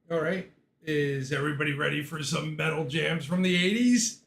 All right. Is everybody ready for some metal jams from the 80s?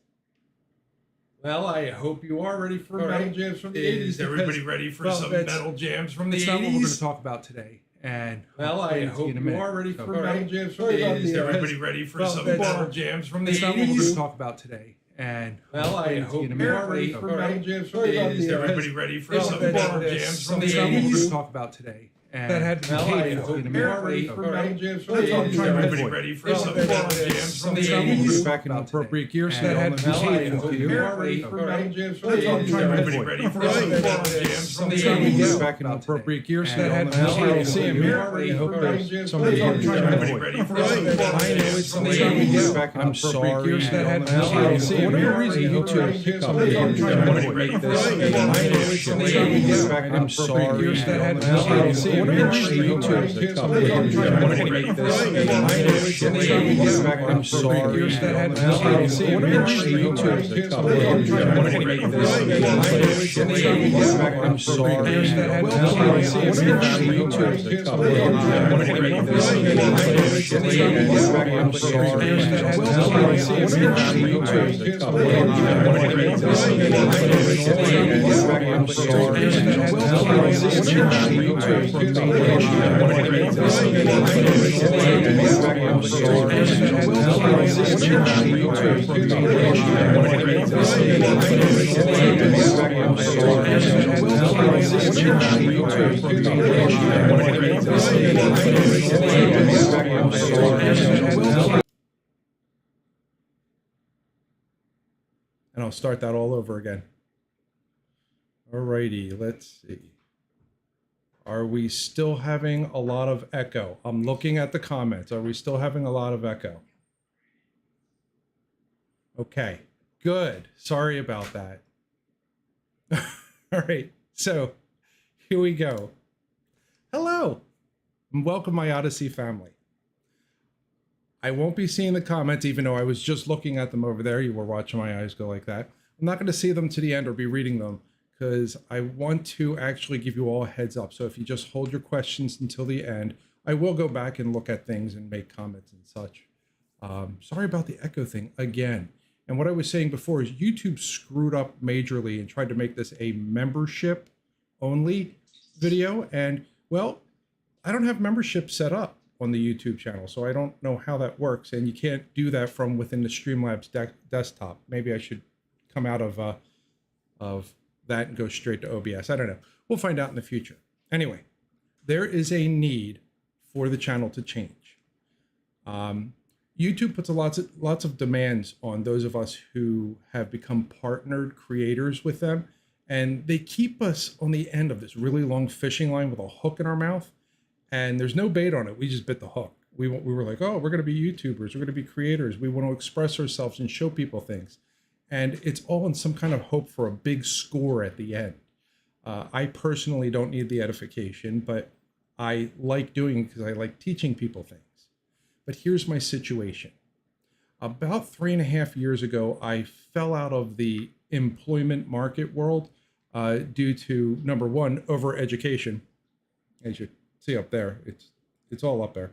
Well, I hope you are ready for metal jams from the 80s. Is everybody ready for some metal jams from the 80s? That's not what we're going to talk about today. And well, I hope you are ready for metal jams from the 80s. Is everybody ready for some metal jams from the 80s? That's not what we're going to talk about today. And well, I hope you are ready for metal jams from the 80s. Is everybody ready for some metal jams from the 80s? That's not what we're going to talk about today. And that had to be I hope you're ready for metal jams from the 80s. Is everybody ready for some metal jams from the 80s? Back in appropriate gear, so that had to be I hope you're ready for metal jams from the 80s. Is everybody ready for some metal jams from the 80s? Back in appropriate gear, so that had to be I hope there's somebody ready for some metal jams from the 80s. Back in appropriate gear, so that had to be for whatever reason you two pick up I'm sorry, that had to be I'm sorry, that and I'll start that all over again. Alrighty, let's see. Are we still having a lot of echo? I'm looking at the comments. Are we still having a lot of echo? Okay, good. Sorry about that. All right, so here we go. Hello, and welcome my Odyssey family. I won't be seeing the comments, even though I was just looking at them over there. You were watching my eyes go like that. I'm not going to see them to the end or be reading them, because I want to actually give you all a heads up. So if you just hold your questions until the end, I will go back and look at things and make comments and such. Sorry about the echo thing again. And what I was saying before is YouTube screwed up majorly and tried to make this a membership only video. And well, I don't have membership set up on the YouTube channel, so I don't know how that works. And you can't do that from within the Streamlabs desktop. Maybe I should come out of that and go straight to OBS. I don't know. We'll find out in the future. Anyway, there is a need for the channel to change. YouTube puts lots of demands on those of us who have become partnered creators with them, and they keep us on the end of this really long fishing line with a hook in our mouth, and there's no bait on it. We just bit the hook. We were like, oh, we're going to be YouTubers. We're going to be creators. We want to express ourselves and show people things. And it's all in some kind of hope for a big score at the end. I personally don't need the edification, but I like doing it because I like teaching people things. But here's my situation. About 3.5 years ago, I fell out of the employment market world due to, number one, overeducation. As you see up there, it's all up there.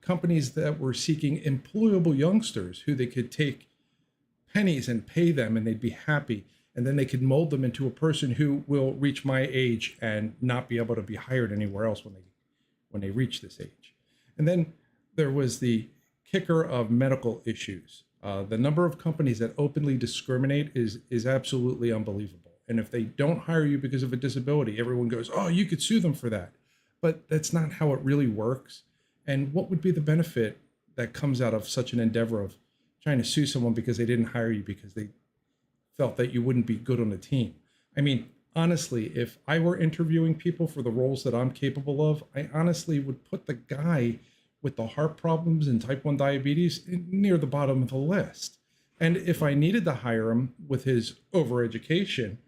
Companies that were seeking employable youngsters who they could take pennies and pay them and they'd be happy. And then they could mold them into a person who will reach my age and not be able to be hired anywhere else when they reach this age. And then there was the kicker of medical issues. The number of companies that openly discriminate is absolutely unbelievable. And if they don't hire you because of a disability, everyone goes, oh, you could sue them for that. But that's not how it really works. And what would be the benefit that comes out of such an endeavor of trying to sue someone because they didn't hire you because they felt that you wouldn't be good on the team? I mean, honestly, if I were interviewing people for the roles that I'm capable of, I honestly would put the guy with the heart problems and type 1 diabetes near the bottom of the list. And if I needed to hire him with his overeducation,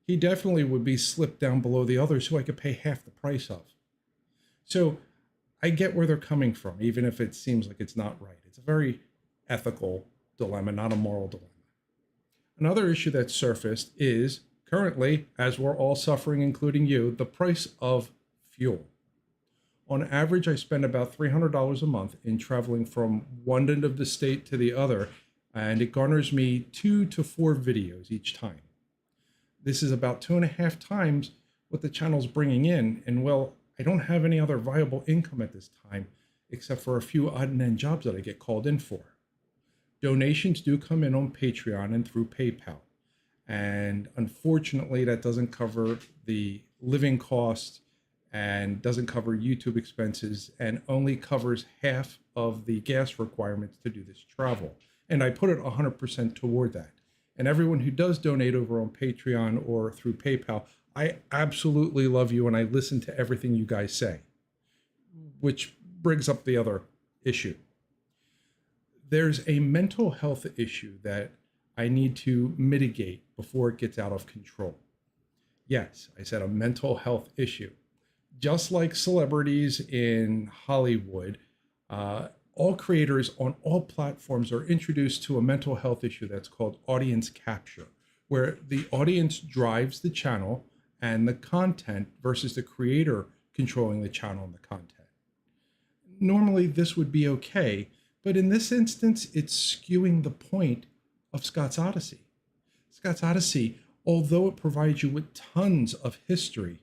he definitely would be slipped down below the others who I could pay half the price of. So I get where they're coming from, even if it seems like it's not right. It's a very ethical dilemma, not a moral dilemma. Another issue that surfaced is currently, as we're all suffering, including you, the price of fuel. On average, I spend about $300 a month in traveling from one end of the state to the other, and it garners me 2 to 4 videos each time. This is about 2.5 times what the channel's bringing in, and well, I don't have any other viable income at this time, except for a few odd and end jobs that I get called in for. Donations do come in on Patreon and through PayPal. And unfortunately, that doesn't cover the living costs and doesn't cover YouTube expenses and only covers half of the gas requirements to do this travel. And I put it 100% toward that. And everyone who does donate over on Patreon or through PayPal, I absolutely love you and I listen to everything you guys say, which brings up the other issue. There's a mental health issue that I need to mitigate before it gets out of control. Yes, I said a mental health issue. Just like celebrities in Hollywood, all creators on all platforms are introduced to a mental health issue that's called audience capture, where the audience drives the channel and the content versus the creator controlling the channel and the content. Normally, this would be okay, but in this instance, it's skewing the point of Scott's Odyssey. Scott's Odyssey, although it provides you with tons of history,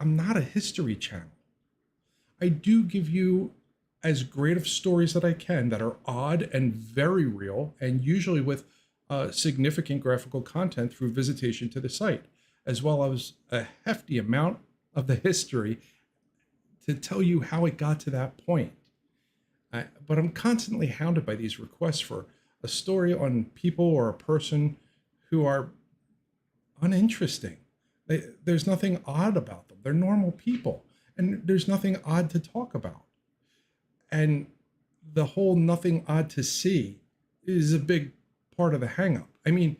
I'm not a history channel. I do give you as great of stories that I can that are odd and very real, and usually with significant graphical content through visitation to the site, as well as a hefty amount of the history to tell you how it got to that point. But I'm constantly hounded by these requests for a story on people or a person who are uninteresting. There's nothing odd about them. They're normal people, and there's nothing odd to talk about. And the whole nothing odd to see is a big part of the hang up. I mean,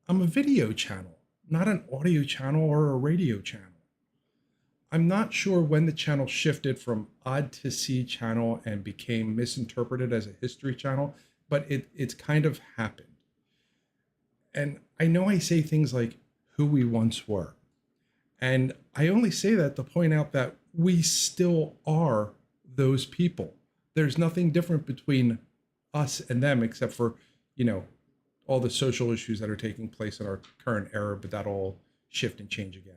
I'm a video channel, not an audio channel or a radio channel. I'm not sure when the channel shifted from odd to see channel and became misinterpreted as a history channel, but it's kind of happened. And I know I say things like who we once were. And I only say that to point out that we still are those people. There's nothing different between us and them except for, all the social issues that are taking place in our current era, but that'll all shift and change again.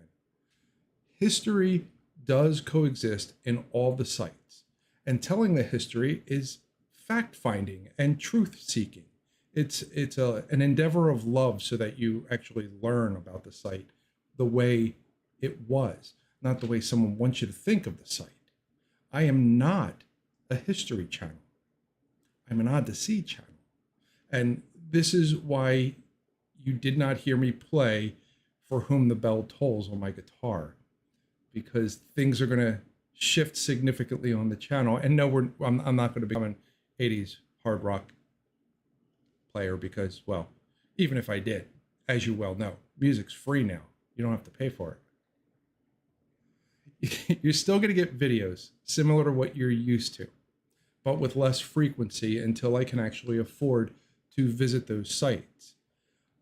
History does coexist in all the sites, and telling the history is fact-finding and truth-seeking. It's an endeavor of love so that you actually learn about the site the way it was, not the way someone wants you to think of the site. I am not a history channel. I'm an odd to see channel. And this is why you did not hear me play For Whom the Bell Tolls on my guitar, because things are going to shift significantly on the channel. And no, I'm not going to become an 80s hard rock player because, well, even if I did, as you well know, music's free now. You don't have to pay for it. You're still going to get videos similar to what you're used to, but with less frequency until I can actually afford to visit those sites,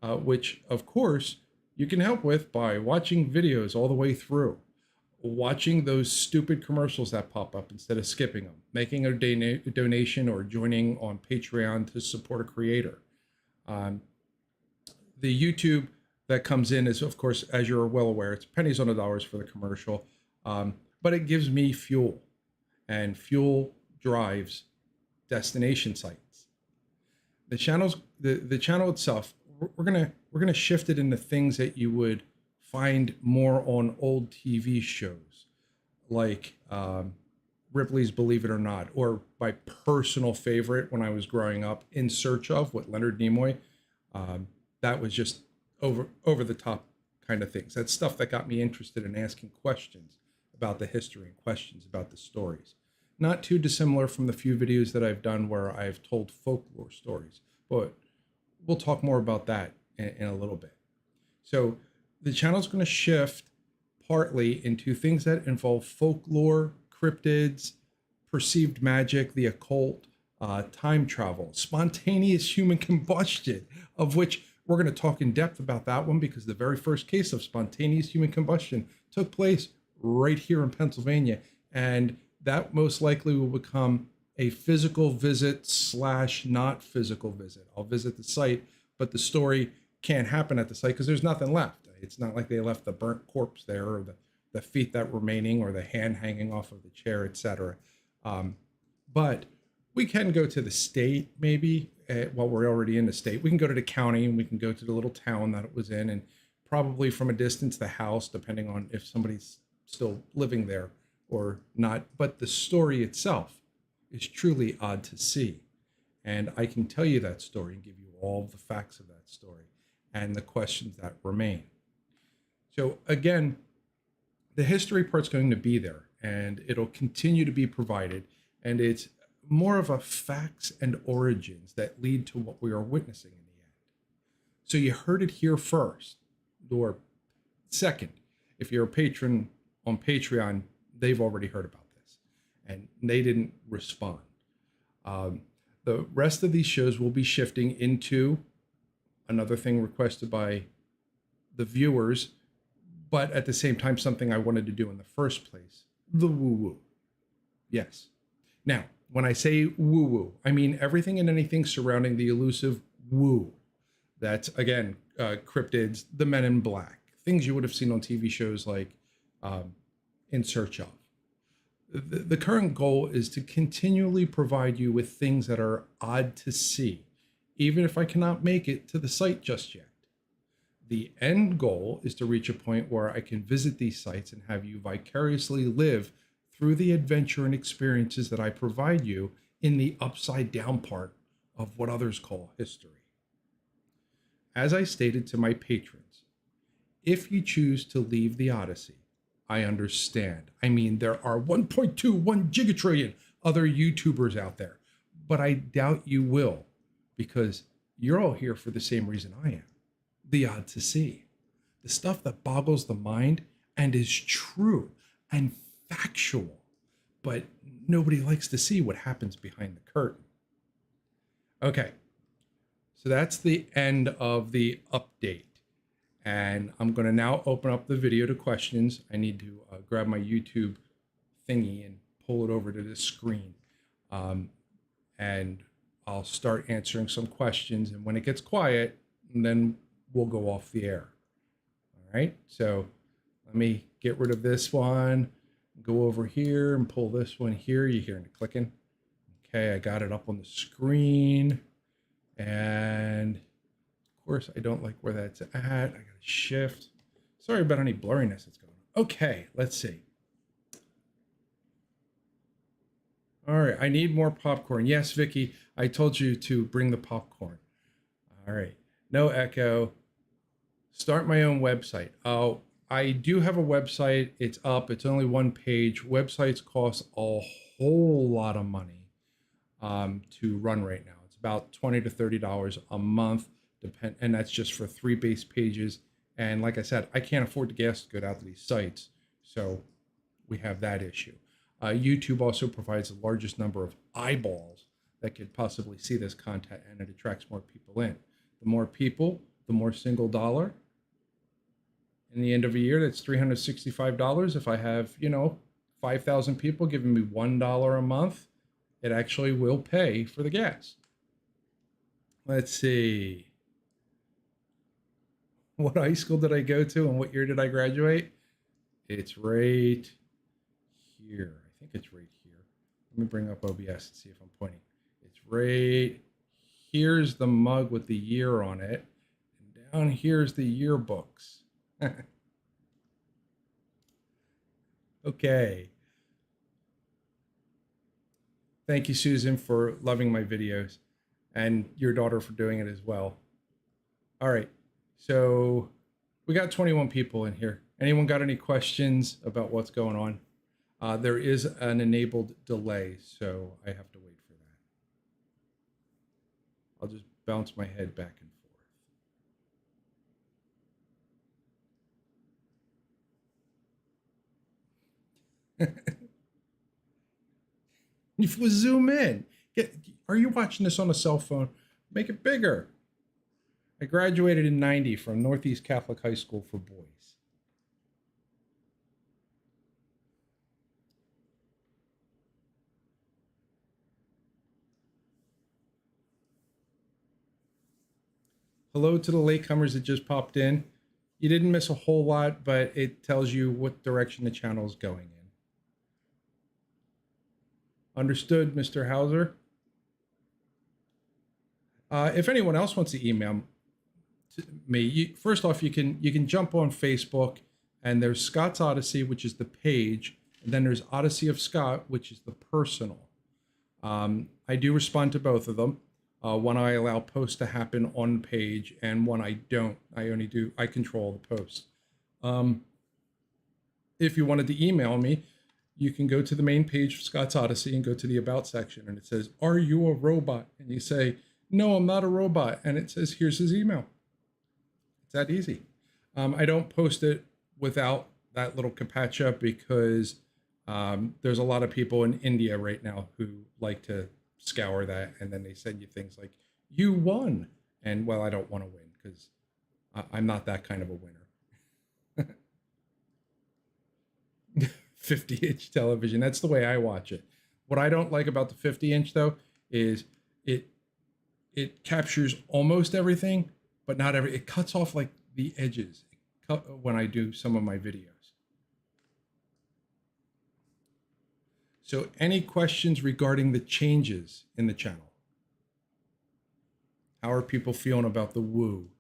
which, of course, you can help with by watching videos all the way through, watching those stupid commercials that pop up instead of skipping them, making a donation or joining on Patreon to support a creator. The YouTube that comes in is, of course, as you're well aware, it's pennies on the dollars for the commercial, but it gives me fuel, and fuel drives destination sites. The channel itself, we're gonna shift it into things that you would find more on old TV shows, like Ripley's Believe It or Not, or my personal favorite when I was growing up, In Search Of with Leonard Nimoy. That was just over the top kind of things. That's stuff that got me interested in asking questions about the history and questions about the stories. Not too dissimilar from the few videos that I've done where I've told folklore stories, but we'll talk more about that in a little bit. So the channel's going to shift partly into things that involve folklore, cryptids, perceived magic, the occult, time travel, spontaneous human combustion, of which we're going to talk in depth about that one because the very first case of spontaneous human combustion took place right here in Pennsylvania And that most likely will become a physical visit / not physical visit. I'll visit the site, but the story can't happen at the site because there's nothing left. It's not like they left the burnt corpse there, or the feet that were remaining, or the hand hanging off of the chair, etc. But we can go to the state maybe while we're already in the state. We can go to the county, and we can go to the little town that it was in, and probably from a distance the house, depending on if somebody's still living there or not. But the story itself is truly odd to see. And I can tell you that story and give you all the facts of that story and the questions that remain. So again, the history part's going to be there, and it'll continue to be provided. And it's more of a facts and origins that lead to what we are witnessing in the end. So you heard it here first, or second. If you're a patron on Patreon, they've already heard about this, and they didn't respond. The rest of these shows will be shifting into another thing requested by the viewers, but at the same time, something I wanted to do in the first place, the woo-woo. Yes. Now, when I say woo-woo, I mean everything and anything surrounding the elusive woo. That's, again, cryptids, the Men in Black, things you would have seen on TV shows like In Search of. The current goal is to continually provide you with things that are odd to see, even if I cannot make it to the site just yet. The end goal is to reach a point where I can visit these sites and have you vicariously live through the adventure and experiences that I provide you in the upside down part of what others call history. As I stated to my patrons, if you choose to leave the Odyssey, I understand. I mean, there are 1.21 gigatrillion other YouTubers out there, but I doubt you will, because you're all here for the same reason I am. The odd to see. The stuff that boggles the mind and is true and factual, but nobody likes to see what happens behind the curtain. Okay, so that's the end of the update. And I'm going to now open up the video to questions. I need to grab my YouTube thingy and pull it over to the screen. And I'll start answering some questions. And when it gets quiet, then we'll go off the air. All right. So let me get rid of this one, go over here and pull this one here. You hearing it clicking? Okay. I got it up on the screen. And of course, I don't like where that's at. I got to shift. Sorry about any blurriness that's going on. Okay, let's see. All right, I need more popcorn. Yes, Vicky, I told you to bring the popcorn. All right, no echo. Start my own website. Oh, I do have a website. It's up. It's only one page. Websites cost a whole lot of money to run right now. It's about $20 to $30 a month. And that's just for 3 base pages. And like I said, I can't afford the gas to go out to these sites. So we have that issue. YouTube also provides the largest number of eyeballs that could possibly see this content, and it attracts more people in. The more people, the more single dollar. In the end of a year, that's $365. If I have, 5,000 people giving me $1 a month, it actually will pay for the gas. Let's see. What high school did I go to and what year did I graduate? It's right here. I think it's right here. Let me bring up OBS and see if I'm pointing. It's right here's the mug with the year on it. And down here's the yearbooks. Okay. Thank you, Susan, for loving my videos, and your daughter for doing it as well. All right. So we got 21 people in here. Anyone got any questions about what's going on? There is an enabled delay, so I have to wait for that. I'll just bounce my head back and forth. If we zoom in, are you watching this on a cell phone? Make it bigger. I graduated in '90 from Northeast Catholic High School for boys. hello to the latecomers that just popped in. You didn't miss a whole lot, but it tells you what direction the channel is going in. Understood, Mr. Hauser. If anyone else wants to email me, first off, you can jump on Facebook, and there's Scott's Odyssey, which is the page, and then there's Odyssey of Scott, which is the personal. I do respond to both of them. One I allow posts to happen on the page, and one I don't. I control the posts. If you wanted to email me, you can go to the main page of Scott's Odyssey and go to the About section, and it says, "Are you a robot?" And you say, "No, I'm not a robot." And it says, "Here's his email." It's that easy. I don't post it without that little capacha because there's a lot of people in India right now who like to scour that, and then they send you things like, "You won." And well, I don't want to win because I'm not that kind of a winner. 50-inch television. That's the way I watch it. What I don't like about the 50-inch though is it captures almost everything, but not every. It cuts off like the edges when I do some of my videos. So any questions regarding the changes in the channel? How are people feeling about the woo?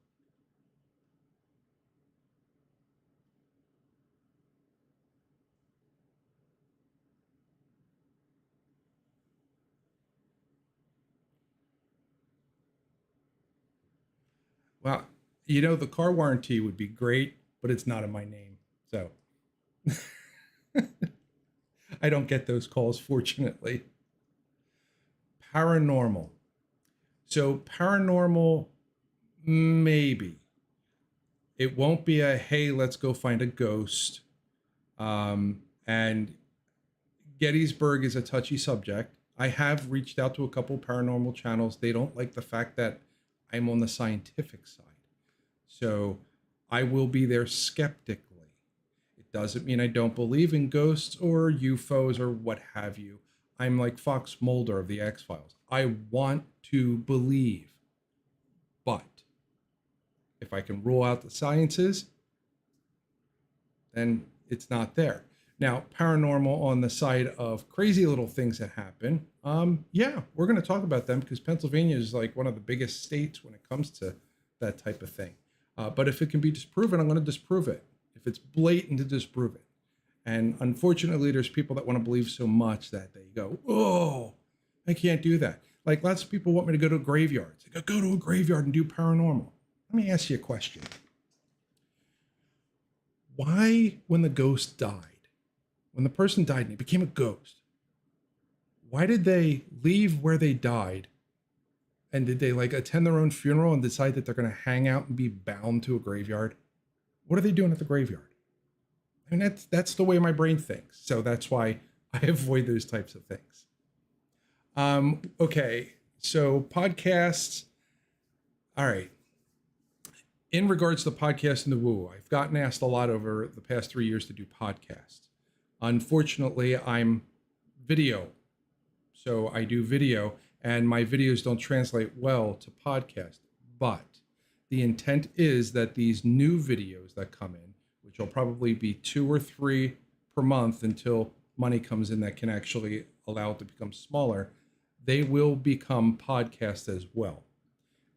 Well, you know, the car warranty would be great, but it's not in my name. So I don't get those calls, fortunately. Paranormal. So paranormal, maybe. It won't be a, hey, let's go find a ghost. And Gettysburg is a touchy subject. I have reached out to a couple paranormal channels. They don't like the fact that I'm on the scientific side. So I will be there skeptically. It doesn't mean I don't believe in ghosts or UFOs or what have you. I'm like Fox Mulder of the X-Files. I want to believe. But if I can rule out the sciences, then it's not there. Now, paranormal on the side of crazy little things that happen. Yeah, we're going to talk about them because Pennsylvania is like one of the biggest states when it comes to that type of thing. But if it can be disproven, I'm going to disprove it. If it's blatant, to disprove it. And unfortunately, there's people that want to believe so much that they go, "Oh, I can't do that." Like lots of people want me to go to graveyards. They go to a graveyard and do paranormal. Let me ask you a question. Why, when the ghost died, when the person died and he became a ghost, why did they leave where they died? And did they like attend their own funeral and decide that they're going to hang out and be bound to a graveyard? What are they doing at the graveyard? I mean, that's the way my brain thinks. So that's why I avoid those types of things. Okay, so podcasts. All right. In regards to podcasts and the woo, I've gotten asked a lot over the past 3 years to do podcasts. Unfortunately, I'm video. So I do video, and my videos don't translate well to podcast. But the intent is that these new videos that come in, which will probably be 2 or 3 per month until money comes in that can actually allow it to become smaller, they will become podcasts as well.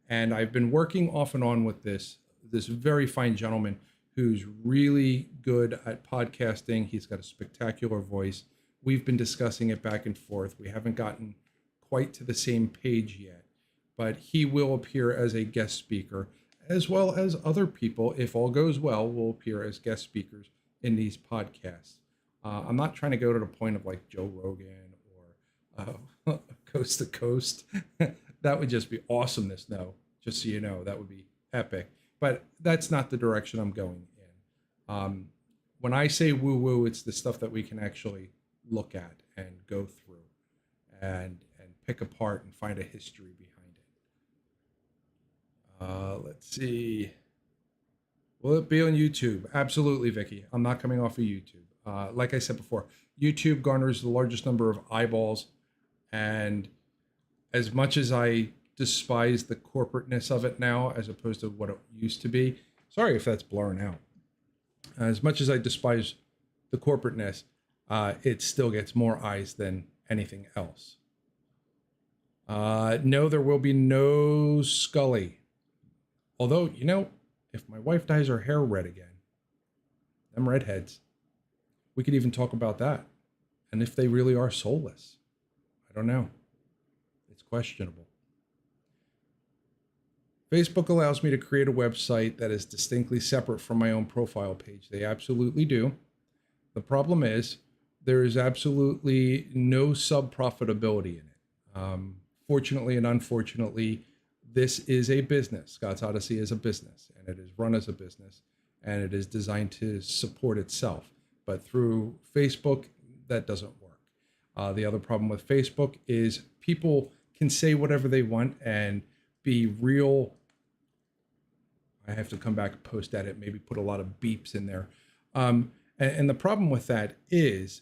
And I've been working off and on with this very fine gentleman who's really good at podcasting. He's got a spectacular voice. We've been discussing it back and forth. We haven't gotten quite to the same page yet, but he will appear as a guest speaker, as well as other people, if all goes well, will appear as guest speakers in these podcasts. I'm not trying to go to the point of like Joe Rogan or Coast to Coast. That would just be awesomeness. No, just so you know, that would be epic. But that's not the direction I'm going in. When I say woo-woo, it's the stuff that we can actually look at and go through and pick apart and find a history behind it. Let's see. Will it be on YouTube? Absolutely, Vicky. I'm not coming off of YouTube. Like I said before, YouTube garners the largest number of eyeballs. And as much as I despise the corporateness of it now as opposed to what it used to be. Sorry if that's blurring out. As much as I despise the corporateness, it still gets more eyes than anything else. No, there will be no Scully. Although, you know, if my wife dyes her hair red again, them redheads, we could even talk about that. And if they really are soulless, I don't know. It's questionable. Facebook allows me to create a website that is distinctly separate from my own profile page. They absolutely do. The problem is there is absolutely no sub-profitability in it. Fortunately and unfortunately, this is a business. Scott's Odyssey is a business, and it is run as a business, and it is designed to support itself. But through Facebook, that doesn't work. The other problem with Facebook is people can say whatever they want and be real. I have to come back and post edit, maybe put a lot of beeps in there. And the problem with that is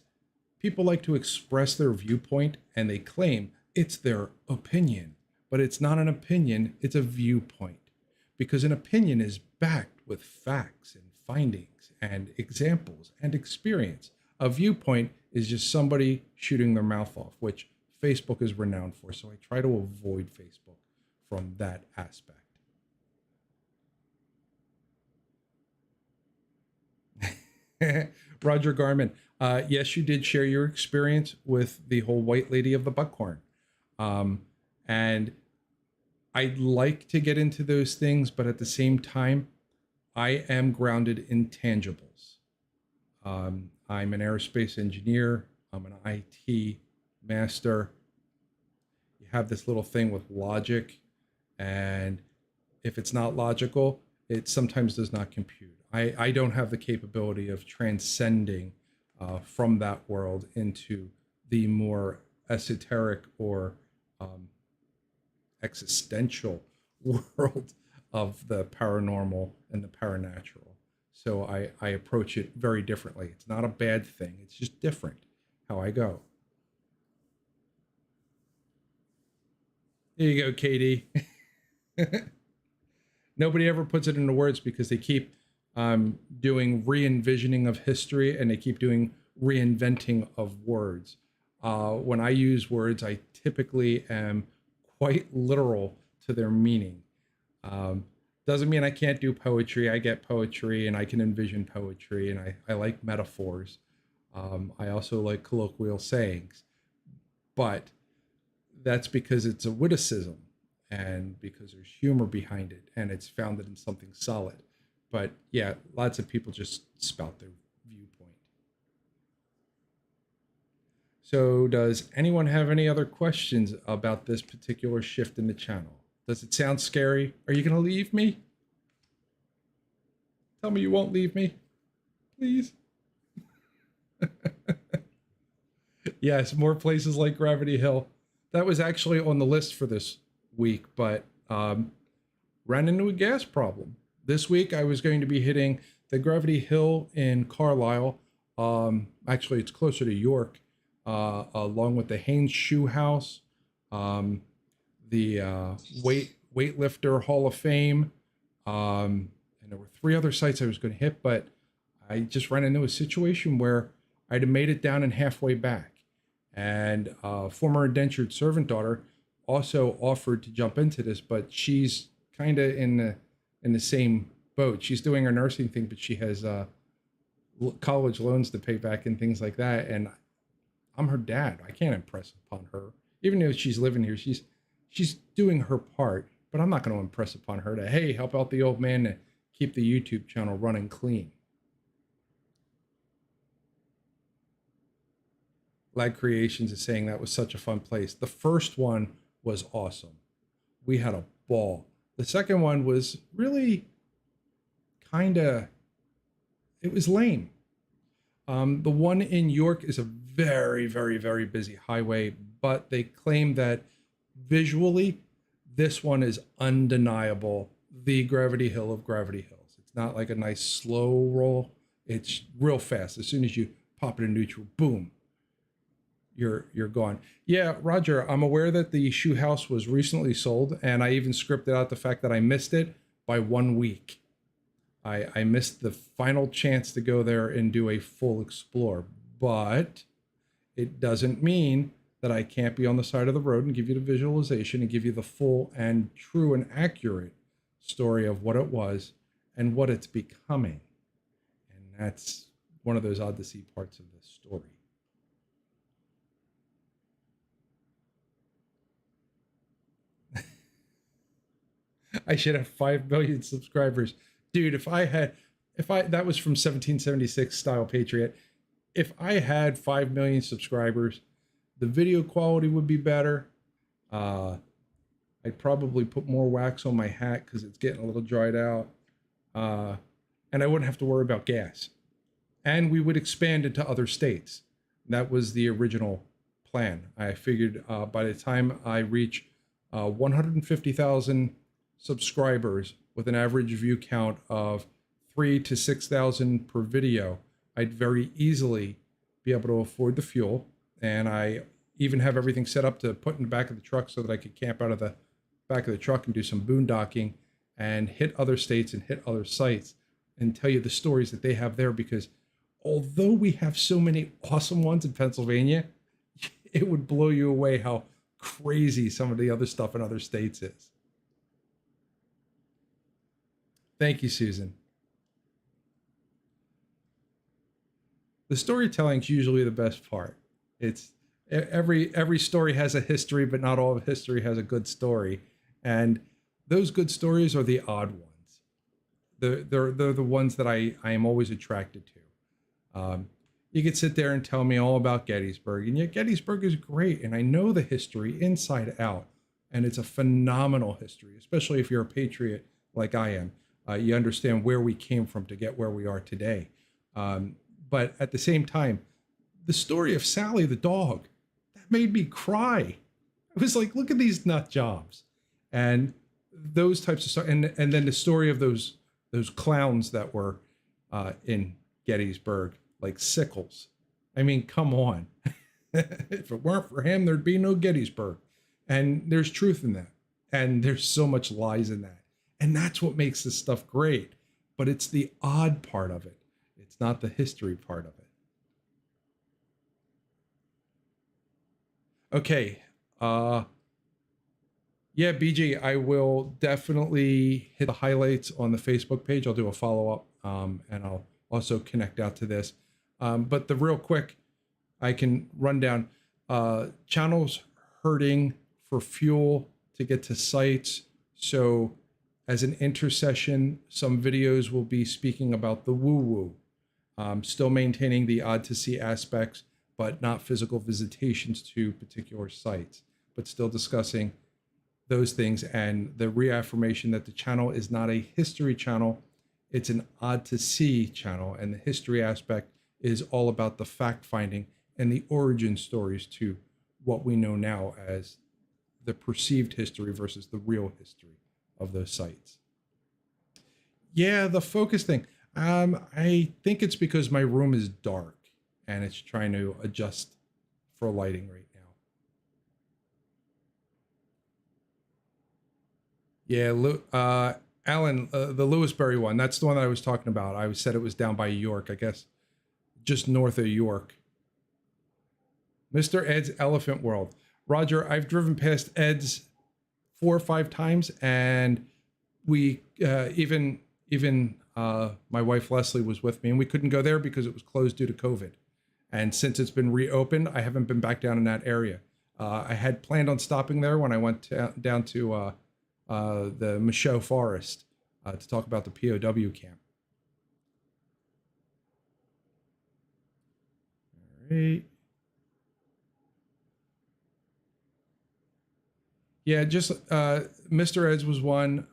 people like to express their viewpoint and they claim it's their opinion, but it's not an opinion, it's a viewpoint, because an opinion is backed with facts and findings and examples and experience. A viewpoint is just somebody shooting their mouth off, which Facebook is renowned for. So I try to avoid Facebook from that aspect. Roger Garman, yes, you did share your experience with the whole White Lady of the Buckhorn. And I'd like to get into those things, but at the same time, I am grounded in tangibles. I'm an aerospace engineer. I'm an IT master. You have this little thing with logic, and if it's not logical, it sometimes does not compute. I don't have the capability of transcending from that world into the more esoteric or existential world of the paranormal and the paranatural. So I approach it very differently. It's not a bad thing. It's just different how I go. There you go, Katie. Nobody ever puts it into words because they keep doing re-envisioning of history, and they keep doing reinventing of words. When I use words, I typically am quite literal to their meaning. Doesn't mean I can't do poetry. I get poetry and I can envision poetry, and I like metaphors. I also like colloquial sayings, but that's because it's a witticism and because there's humor behind it and it's founded in something solid. But yeah, lots of people just spout their viewpoint. So does anyone have any other questions about this particular shift in the channel? Does it sound scary? Are you going to leave me? Tell me you won't leave me, please. Yes, more places like Gravity Hill. That was actually on the list for this week, but ran into a gas problem. This week, I was going to be hitting the Gravity Hill in Carlisle. Actually, it's closer to York, along with the Haynes Shoe House, the Weightlifter Hall of Fame, and there were 3 other sites I was going to hit, but I just ran into a situation where I'd have made it down and halfway back. And former indentured servant daughter also offered to jump into this, but she's kind of in the same boat. She's doing her nursing thing, but she has college loans to pay back and things like that. And I'm her dad. I can't impress upon her, even though she's living here. She's doing her part, but I'm not going to impress upon her to, hey, help out the old man to keep the YouTube channel running clean. Lag Creations is saying that was such a fun place. The first one was awesome. We had a ball. The second one was really it was lame. The one in York is a very, very, very busy highway, but they claim that visually, this one is undeniable. The Gravity Hill of Gravity Hills. It's not like a nice slow roll. It's real fast. As soon as you pop it in neutral, boom, you're gone. Yeah, Roger, I'm aware that the shoe house was recently sold, and I even scripted out the fact that I missed it by 1 week. I missed the final chance to go there and do a full explore, but it doesn't mean that I can't be on the side of the road and give you the visualization and give you the full and true and accurate story of what it was and what it's becoming. And that's one of those odd to see parts of the story. I should have 5 million subscribers. Dude, that was from 1776 Style Patriot. If I had 5 million subscribers, the video quality would be better. I'd probably put more wax on my hat because it's getting a little dried out. And I wouldn't have to worry about gas. And we would expand into other states. That was the original plan. I figured by the time I reach 150,000 subscribers with an average view count of 3,000 to 6,000 per video, I'd very easily be able to afford the fuel. And I even have everything set up to put in the back of the truck so that I could camp out of the back of the truck and do some boondocking and hit other states and hit other sites and tell you the stories that they have there. Because although we have so many awesome ones in Pennsylvania, it would blow you away how crazy some of the other stuff in other states is. Thank you, Susan. The storytelling is usually the best part. It's every story has a history, but not all of history has a good story. And those good stories are the odd ones. They're the ones that I am always attracted to. You could sit there and tell me all about Gettysburg, and yet Gettysburg is great, and I know the history inside out, and it's a phenomenal history, especially if you're a patriot like I am. You understand where we came from to get where we are today. But at the same time, the story of Sally the dog, that made me cry. I was like, look at these nut jobs. And those types of stuff. And then the story of those clowns that were in Gettysburg, like Sickles. I mean, come on. If it weren't for him, there'd be no Gettysburg. And there's truth in that. And there's so much lies in that. And that's what makes this stuff great. But it's the odd part of it. It's not the history part of it. Okay. Yeah, BG, I will definitely hit the highlights on the Facebook page. I'll do a follow-up, and I'll also connect out to this. But the real quick, I can run down. Channels hurting for fuel to get to sites. So as an intercession, some videos will be speaking about the woo-woo. Still maintaining the odd to see aspects, but not physical visitations to particular sites, but still discussing those things and the reaffirmation that the channel is not a history channel. It's an odd to see channel. And the history aspect is all about the fact finding and the origin stories to what we know now as the perceived history versus the real history of those sites. Yeah, the focus thing. I think it's because my room is dark and it's trying to adjust for lighting right now. Yeah, Alan, the Lewisberry one, that's the one that I was talking about. I said it was down by York, I guess, just north of York. Mr. Ed's Elephant World. Roger, I've driven past Ed's 4 or 5 times, and we even my wife Leslie was with me, and we couldn't go there because it was closed due to COVID. And since it's been reopened, I haven't been back down in that area. I had planned on stopping there when I went down to the Michaud Forest to talk about the POW camp. All right. Yeah, just Mr. Ed's was one.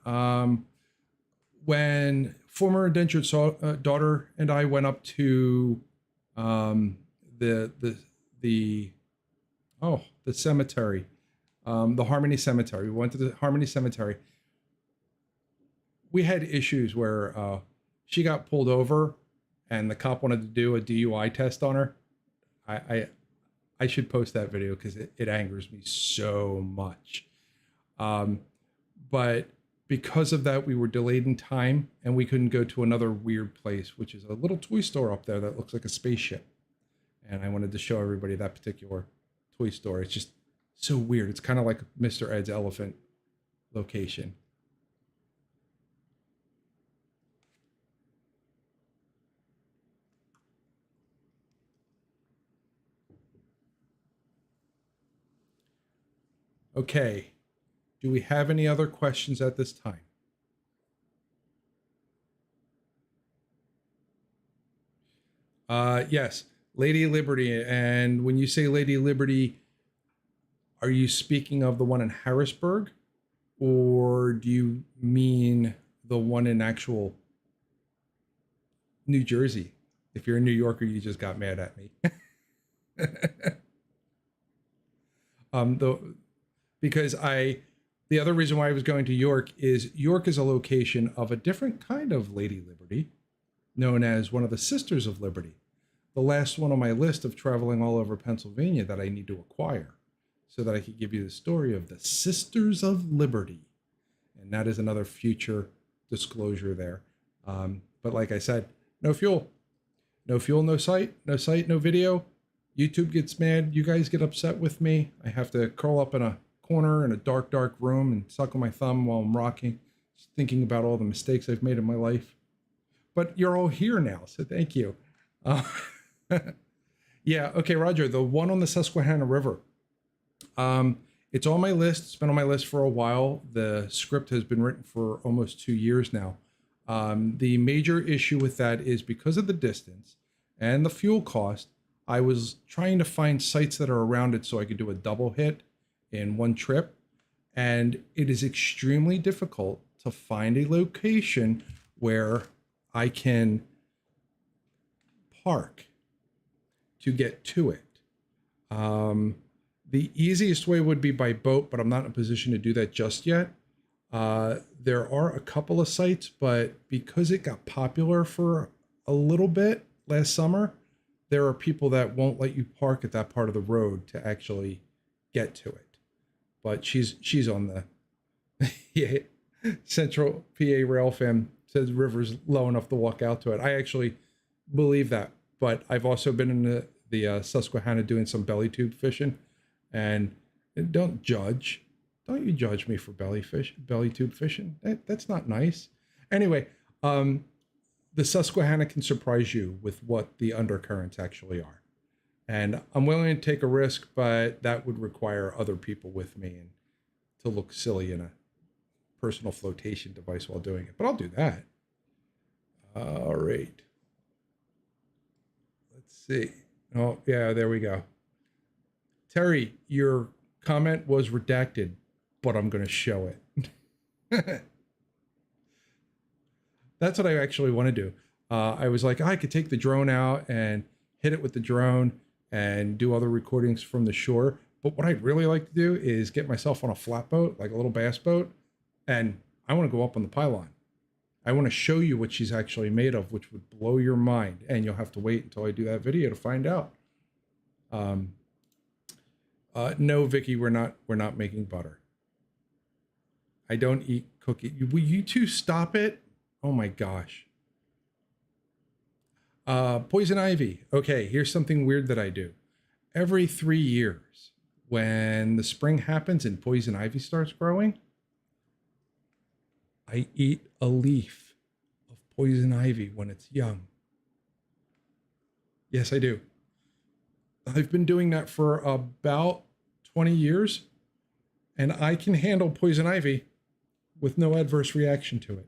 When former indentured daughter and I went up to the cemetery, the Harmony Cemetery. We went to the Harmony Cemetery. We had issues where she got pulled over and the cop wanted to do a DUI test on her. I should post that video because it angers me so much. But because of that, we were delayed in time and we couldn't go to another weird place, which is a little toy store up there that looks like a spaceship. And I wanted to show everybody that particular toy store. It's just so weird. It's kind of like Mr. Ed's elephant location. Okay. Do we have any other questions at this time? Yes, Lady Liberty. And when you say Lady Liberty, are you speaking of the one in Harrisburg? Or do you mean the one in actual New Jersey? If you're a New Yorker, you just got mad at me. Because the other reason why I was going to York is a location of a different kind of Lady Liberty, known as one of the Sisters of Liberty. The last one on my list of traveling all over Pennsylvania that I need to acquire so that I could give you the story of the Sisters of Liberty. And that is another future disclosure there. But like I said, no fuel. No fuel, no site, no video. YouTube gets mad. You guys get upset with me. I have to curl up in a corner in a dark, dark room and suckle my thumb while I'm rocking, just thinking about all the mistakes I've made in my life. But you're all here now, so thank you. Yeah, okay, Roger, the one on the Susquehanna River. It's on my list. It's been on my list for a while. The script has been written for almost 2 years now. The major issue with that is because of the distance and the fuel cost, I was trying to find sites that are around it so I could do a double hit in one trip. And it is extremely difficult to find a location where I can park to get to it. The easiest way would be by boat, but I'm not in a position to do that just yet. There are a couple of sites, but because it got popular for a little bit last summer, there are people that won't let you park at that part of the road to actually get to it. But she's on the yeah, Central PA Rail Fam says river's low enough to walk out to it. I actually believe that, but I've also been in the Susquehanna doing some belly tube fishing, and don't you judge me for belly tube fishing. That's not nice. Anyway, the Susquehanna can surprise you with what the undercurrents actually are. And I'm willing to take a risk, but that would require other people with me and to look silly in a personal flotation device while doing it. But I'll do that. All right. Let's see. Oh, yeah, there we go. Terry, your comment was redacted, but I'm going to show it. That's what I actually want to do. I was like, I could take the drone out and hit it with the drone and do other recordings from the shore. But what I'd really like to do is get myself on a flatboat, like a little bass boat, and I want to go up on the pylon. I want to show you what she's actually made of, which would blow your mind. And you'll have to wait until I do that video to find out. No, Vicky, we're not making butter. I don't eat cookie. Will you two stop it? Oh my gosh. Poison ivy. Okay, here's something weird that I do. Every 3 years, when the spring happens and poison ivy starts growing, I eat a leaf of poison ivy when it's young. Yes, I do. I've been doing that for about 20 years, and I can handle poison ivy with no adverse reaction to it.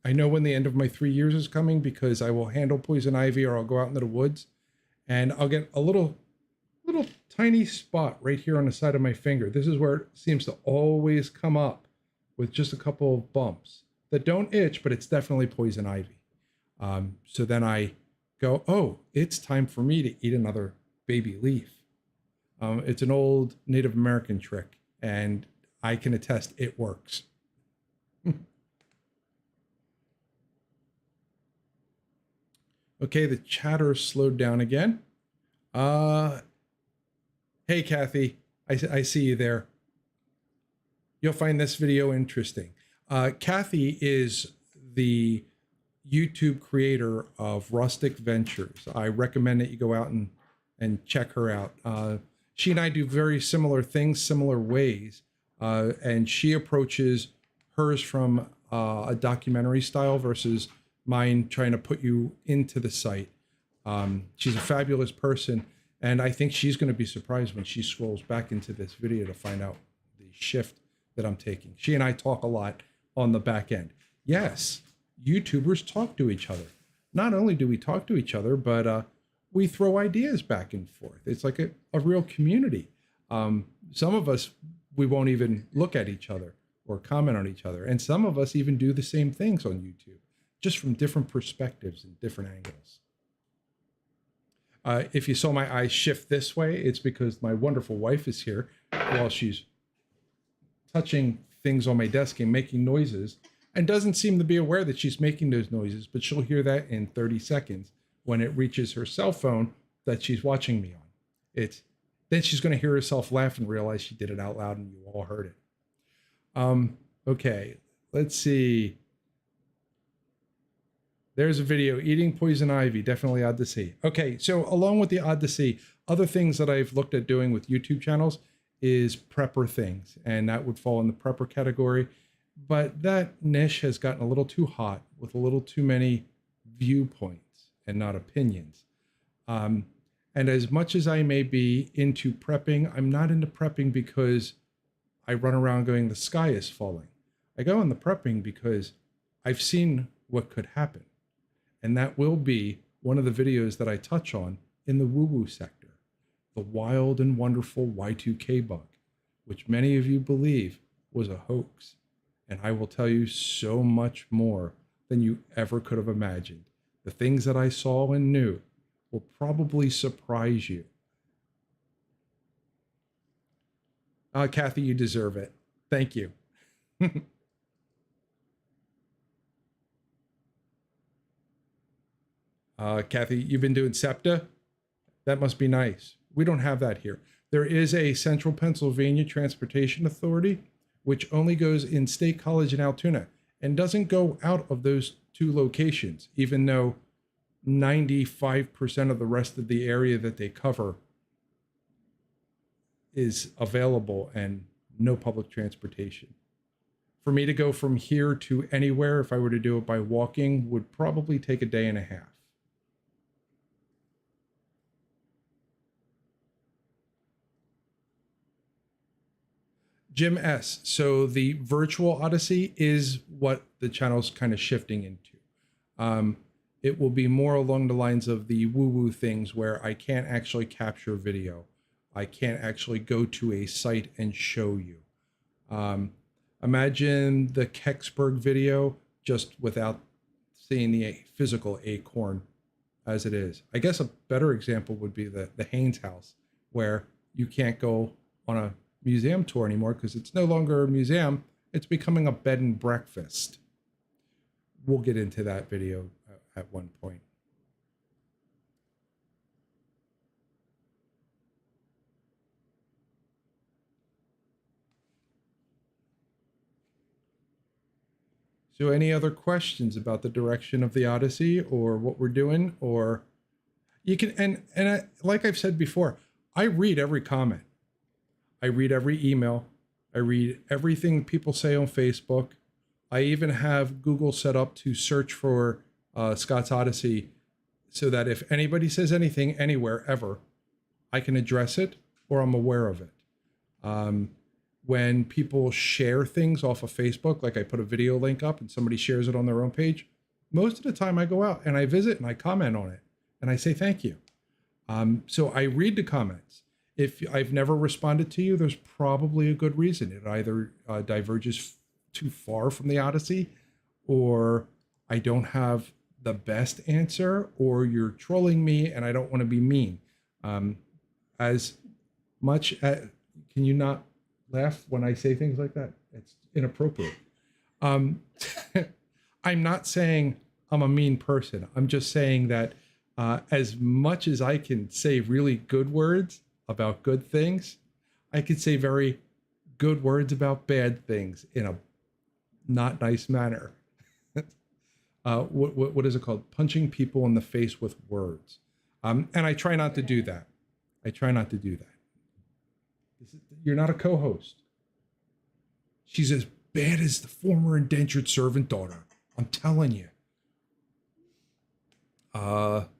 I know when the end of my 3 years is coming because I will handle poison ivy, or I'll go out into the woods and I'll get a little tiny spot right here on the side of my finger. This is where it seems to always come up with just a couple of bumps that don't itch, but it's definitely poison ivy. So then I go, oh, it's time for me to eat another baby leaf. It's an old Native American trick, and I can attest it works. Okay, the chatter slowed down again. Hey, Kathy, I see you there. You'll find this video interesting. Kathy is the YouTube creator of Rustic Ventures. I recommend that you go out and check her out. She and I do very similar things, similar ways, and she approaches hers from a documentary style versus mine trying to put you into the site. She's a fabulous person, and I think she's going to be surprised when she scrolls back into this video to find out the shift that I'm taking. She and I talk a lot on the back end. Yes, YouTubers talk to each other. Not only do we talk to each other, but we throw ideas back and forth. It's like a real community. Some of us, we won't even look at each other or comment on each other. And some of us even do the same things on YouTube, just from different perspectives and different angles. If you saw my eyes shift this way, it's because my wonderful wife is here while she's touching things on my desk and making noises, and doesn't seem to be aware that she's making those noises, but she'll hear that in 30 seconds when it reaches her cell phone that she's watching me on. Then she's going to hear herself laugh and realize she did it out loud and you all heard it. Okay, let's see. There's a video, eating poison ivy, definitely odd to see. Okay, so along with the odd to see, other things that I've looked at doing with YouTube channels is prepper things, and that would fall in the prepper category. But that niche has gotten a little too hot with a little too many viewpoints and not opinions. And as much as I may be into prepping, I'm not into prepping because I run around going, the sky is falling. I go into prepping because I've seen what could happen. And that will be one of the videos that I touch on in the woo-woo sector, the wild and wonderful Y2K bug, which many of you believe was a hoax. And I will tell you so much more than you ever could have imagined. The things that I saw and knew will probably surprise you. Kathy, you deserve it. Thank you. Kathy, you've been doing SEPTA? That must be nice. We don't have that here. There is a Central Pennsylvania Transportation Authority, which only goes in State College in Altoona and doesn't go out of those two locations, even though 95% of the rest of the area that they cover is available and no public transportation. For me to go from here to anywhere, if I were to do it by walking, would probably take a day and a half. Jim S. So the virtual Odyssey is what the channel's kind of shifting into. It will be more along the lines of the woo-woo things where I can't actually capture video. I can't actually go to a site and show you. Imagine the Kecksburg video just without seeing the physical acorn as it is. I guess a better example would be the Haynes house, where you can't go on a museum tour anymore because it's no longer a museum. It's becoming a bed and breakfast. We'll get into that video at one point. So any other questions about the direction of the Odyssey or what we're doing? Or you can, and like I've said before, I read every comment. I read every email. I read everything people say on Facebook. I even have Google set up to search for Scott's Odyssey so that if anybody says anything anywhere ever, I can address it or I'm aware of it. When people share things off of Facebook, like I put a video link up and somebody shares it on their own page, most of the time I go out and I visit and I comment on it and I say thank you. So I read the comments. If I've never responded to you, there's probably a good reason. It either diverges too far from the Odyssey, or I don't have the best answer, or you're trolling me and I don't want to be mean. As much as, can you not laugh when I say things like that? It's inappropriate. I'm not saying I'm a mean person. I'm just saying that as much as I can say really good words, about good things, I could say very good words about bad things in a not nice manner. What is it called? Punching people in the face with words. And I try not to do that. I try not to do that. You're not a co-host. She's as bad as the former indentured servant daughter. I'm telling you.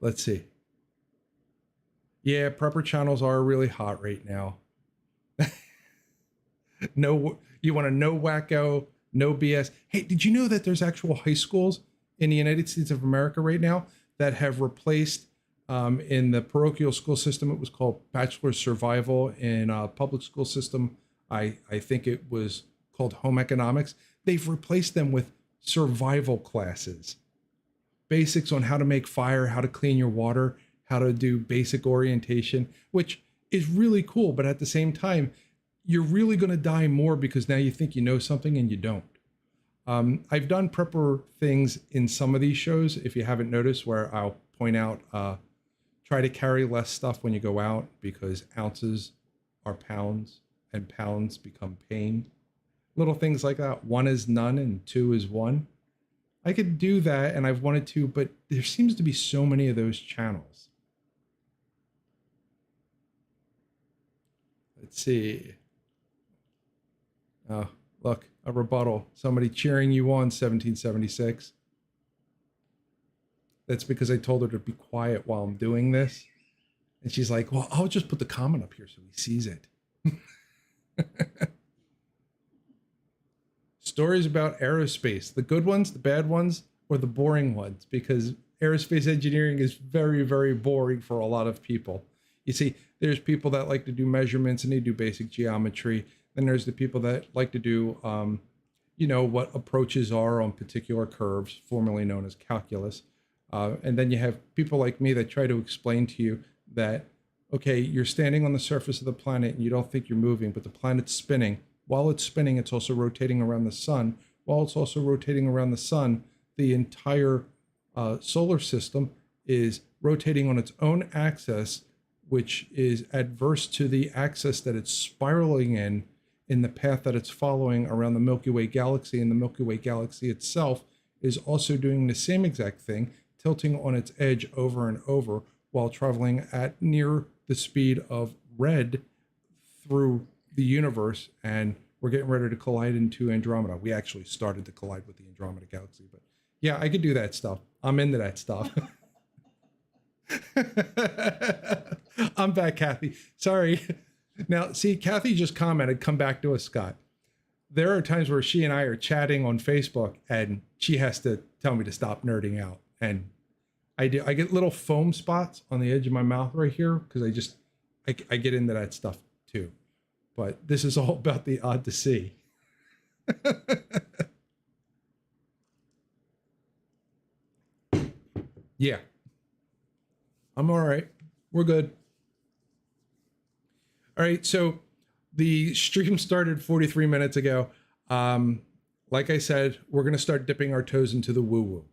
Let's see. Yeah, prepper channels are really hot right now. No, you want to no wacko, no BS. Hey, did you know that there's actual high schools in the United States of America right now that have replaced in the parochial school system? It was called Bachelor Survival. In public school system, I think it was called Home Economics. They've replaced them with survival classes. Basics on how to make fire, how to clean your water, how to do basic orientation, which is really cool. But at the same time, you're really going to die more because now you think you know something and you don't. I've done prepper things in some of these shows, if you haven't noticed, where I'll point out, try to carry less stuff when you go out because ounces are pounds and pounds become pain. Little things like that. 1 is none and 2 is 1. I could do that, and I've wanted to, but there seems to be so many of those channels. Let's see. Oh, look, a rebuttal. Somebody cheering you on, 1776. That's because I told her to be quiet while I'm doing this. And she's like, well, I'll just put the comment up here so he sees it. Stories about aerospace, the good ones, the bad ones, or the boring ones, because aerospace engineering is very, very boring for a lot of people. You see, there's people that like to do measurements and they do basic geometry. Then there's the people that like to do, what approaches are on particular curves, formerly known as calculus. And then you have people like me that try to explain to you that, okay, you're standing on the surface of the planet and you don't think you're moving, but the planet's spinning. While it's spinning, it's also rotating around the sun. While it's also rotating around the sun, the entire solar system is rotating on its own axis, which is adverse to the axis that it's spiraling in the path that it's following around the Milky Way galaxy. And the Milky Way galaxy itself is also doing the same exact thing, tilting on its edge over and over while traveling at near the speed of red through the universe, and we're getting ready to collide into Andromeda. We actually started to collide with the Andromeda galaxy, but yeah, I could do that stuff. I'm into that stuff. I'm back, Kathy. Sorry. Now, see, Kathy just commented, come back to us, Scott. There are times where she and I are chatting on Facebook and she has to tell me to stop nerding out. And I get little foam spots on the edge of my mouth right here because I get into that stuff too. But this is all about the odd to see. Yeah. I'm all right. We're good. All right. So the stream started 43 minutes ago. Like I said, we're going to start dipping our toes into the woo-woo.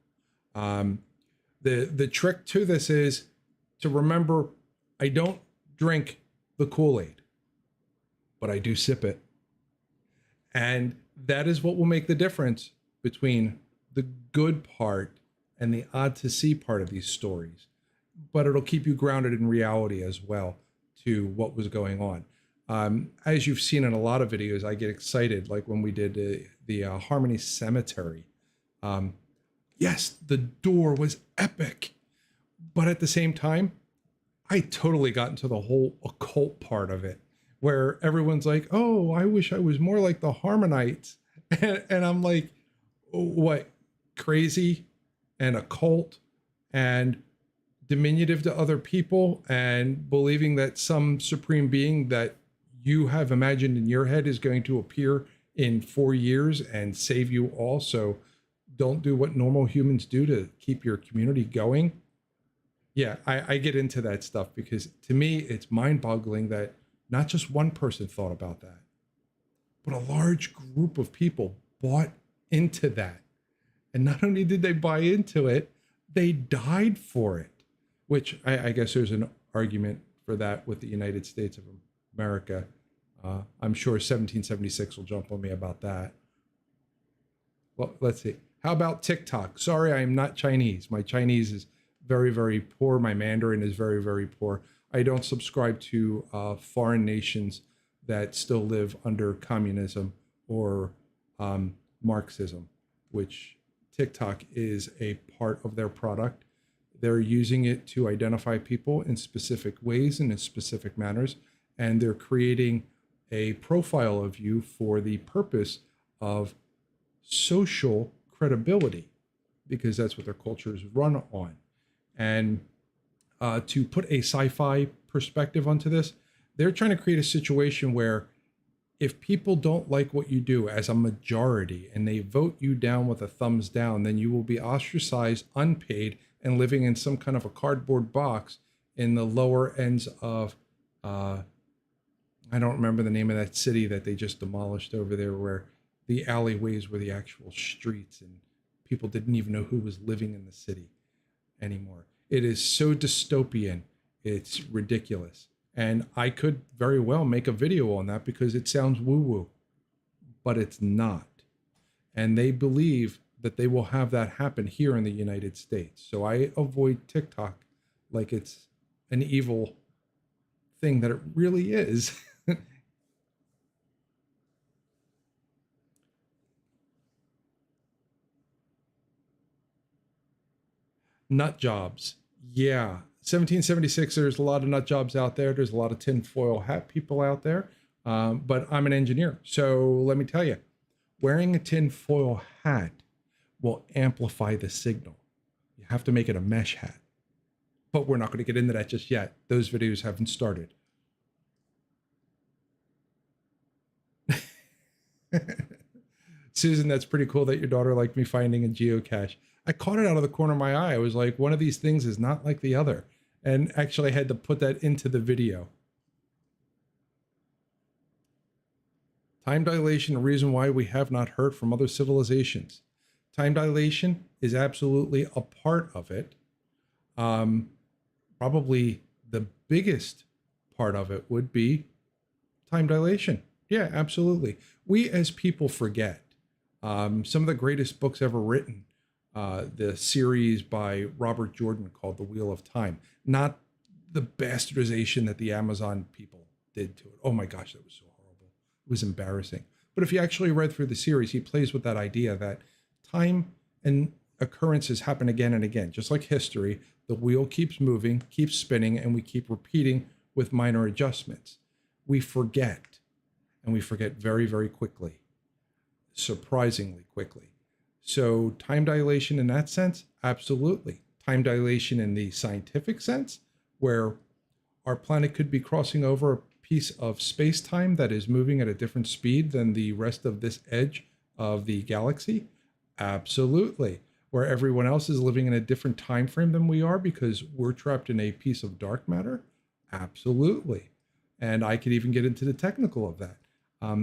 The trick to this is to remember, I don't drink the Kool-Aid, but I do sip it. And that is what will make the difference between the good part and the odd to see part of these stories. But it'll keep you grounded in reality as well to what was going on. As you've seen in a lot of videos, I get excited, like when we did the Harmony Cemetery. Yes, the door was epic, but at the same time, I totally got into the whole occult part of it, where everyone's like, oh, I wish I was more like the Harmonites. And I'm like, what, crazy and occult and diminutive to other people and believing that some supreme being that you have imagined in your head is going to appear in 4 years and save you all. So don't do what normal humans do to keep your community going. Yeah, I get into that stuff because to me, it's mind-boggling that not just one person thought about that, but a large group of people bought into that. And not only did they buy into it, they died for it, which I guess there's an argument for that with the United States of America. I'm sure 1776 will jump on me about that. Well, let's see. How about TikTok? Sorry, I am not Chinese. My Chinese is very, very poor. My Mandarin is very, very poor. I don't subscribe to foreign nations that still live under communism or Marxism, which TikTok is a part of their product. They're using it to identify people in specific ways and in specific manners, and they're creating a profile of you for the purpose of social credibility, because that's what their culture is run on. And to put a sci-fi perspective onto this, they're trying to create a situation where if people don't like what you do as a majority and they vote you down with a thumbs down, then you will be ostracized, unpaid, and living in some kind of a cardboard box in the lower ends of, I don't remember the name of that city that they just demolished over there, where the alleyways were the actual streets and people didn't even know who was living in the city anymore. It is so dystopian. It's ridiculous. And I could very well make a video on that because it sounds woo-woo, but it's not. And they believe that they will have that happen here in the United States. So I avoid TikTok like it's an evil thing that it really is. Nut jobs. Yeah. 1776, there's a lot of nut jobs out there. There's a lot of tinfoil hat people out there. But I'm an engineer. So let me tell you, wearing a tinfoil hat will amplify the signal. You have to make it a mesh hat. But we're not going to get into that just yet. Those videos haven't started. Susan, that's pretty cool that your daughter liked me finding a geocache. I caught it out of the corner of my eye. I was like, one of these things is not like the other. And actually I had to put that into the video. Time dilation, a reason why we have not heard from other civilizations. Time dilation is absolutely a part of it. Probably the biggest part of it would be time dilation. Yeah, absolutely. We as people forget. Some of the greatest books ever written, the series by Robert Jordan called The Wheel of Time, not the bastardization that the Amazon people did to it. Oh my gosh, that was so horrible. It was embarrassing. But if you actually read through the series, he plays with that idea that time and occurrences happen again and again. Just like history, the wheel keeps moving, keeps spinning, and we keep repeating with minor adjustments. We forget, and we forget very, very quickly, surprisingly quickly. So time dilation in that sense, absolutely. Time dilation in the scientific sense, where our planet could be crossing over a piece of space-time that is moving at a different speed than the rest of this edge of the galaxy, absolutely. Where everyone else is living in a different time frame than we are because we're trapped in a piece of dark matter, absolutely. And I could even get into the technical of that.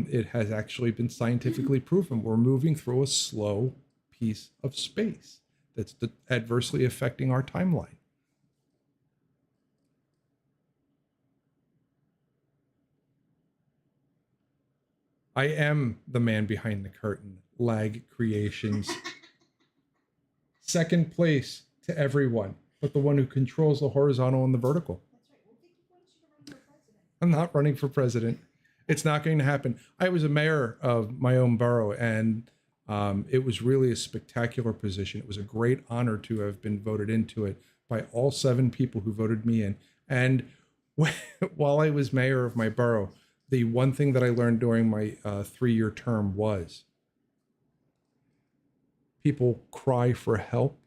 It has actually been scientifically proven we're moving through a slow piece of space that's adversely affecting our timeline. I am the man behind the curtain, Lag Creations. Second place to everyone, but the one who controls the horizontal and the vertical. I'm not running for president. It's not going to happen. I was a mayor of my own borough, and it was really a spectacular position. It was a great honor to have been voted into it by all 7 people who voted me in. And while I was mayor of my borough, the one thing that I learned during my 3-year term was people cry for help,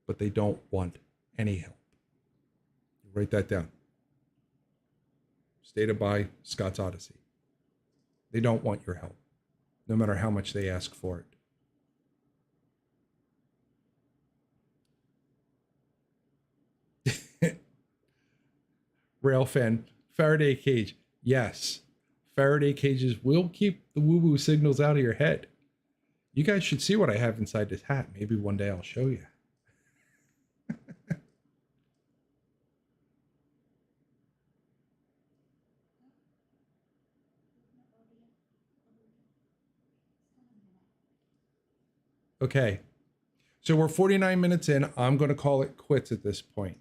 but they don't want any help. Write that down. Stated by Scott's Odyssey. They don't want your help, no matter how much they ask for it. Railfan, Faraday cage. Yes, Faraday cages will keep the woo-woo signals out of your head. You guys should see what I have inside this hat. Maybe one day I'll show you. Okay. So we're 49 minutes in. I'm going to call it quits at this point.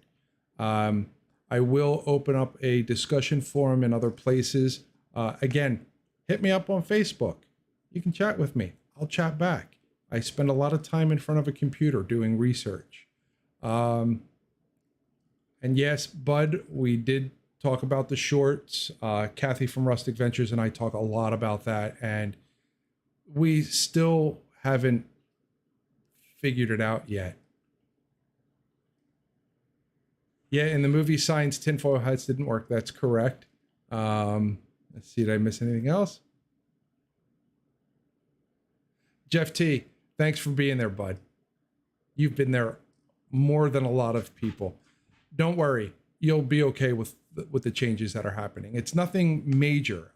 I will open up a discussion forum in other places. Again, hit me up on Facebook. You can chat with me. I'll chat back. I spend a lot of time in front of a computer doing research. And yes, Bud, we did talk about the shorts. Kathy from Rustic Ventures and I talk a lot about that. And we still haven't figured it out yet. Yeah, in the movie Signs, tinfoil hats didn't work. That's correct. Let's see, did I miss anything else? Jeff T, thanks for being there, bud. You've been there more than a lot of people. Don't worry, you'll be okay with the changes that are happening. It's nothing major.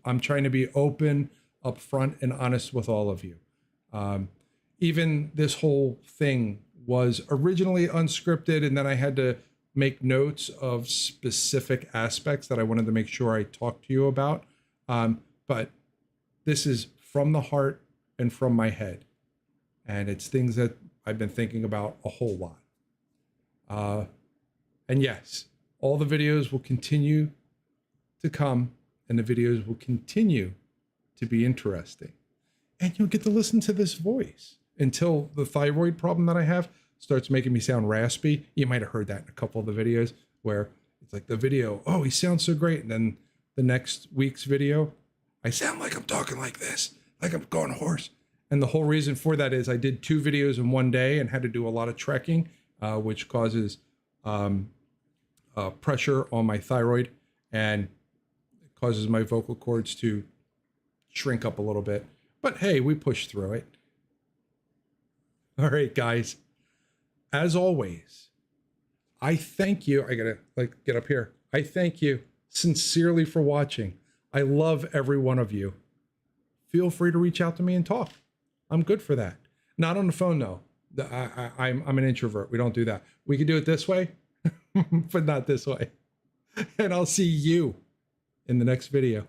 I'm trying to be open, upfront, and honest with all of you. Even this whole thing was originally unscripted, and then I had to make notes of specific aspects that I wanted to make sure I talked to you about. But this is from the heart and from my head. And it's things that I've been thinking about a whole lot. And yes, all the videos will continue to come, and the videos will continue to be interesting. And you'll get to listen to this voice until the thyroid problem that I have starts making me sound raspy. You might have heard that in a couple of the videos where it's like the video, oh, he sounds so great. And then the next week's video, I sound like I'm talking like this, like I'm going hoarse. And the whole reason for that is I did 2 videos in one day and had to do a lot of trekking, which causes pressure on my thyroid and it causes my vocal cords to shrink up a little bit. But hey, we pushed through it. All right, guys. As always, I thank you. I gotta get up here. I thank you sincerely for watching. I love every one of you. Feel free to reach out to me and talk. I'm good for that. Not on the phone though. I'm an introvert. We don't do that. We can do it this way, but not this way. And I'll see you in the next video.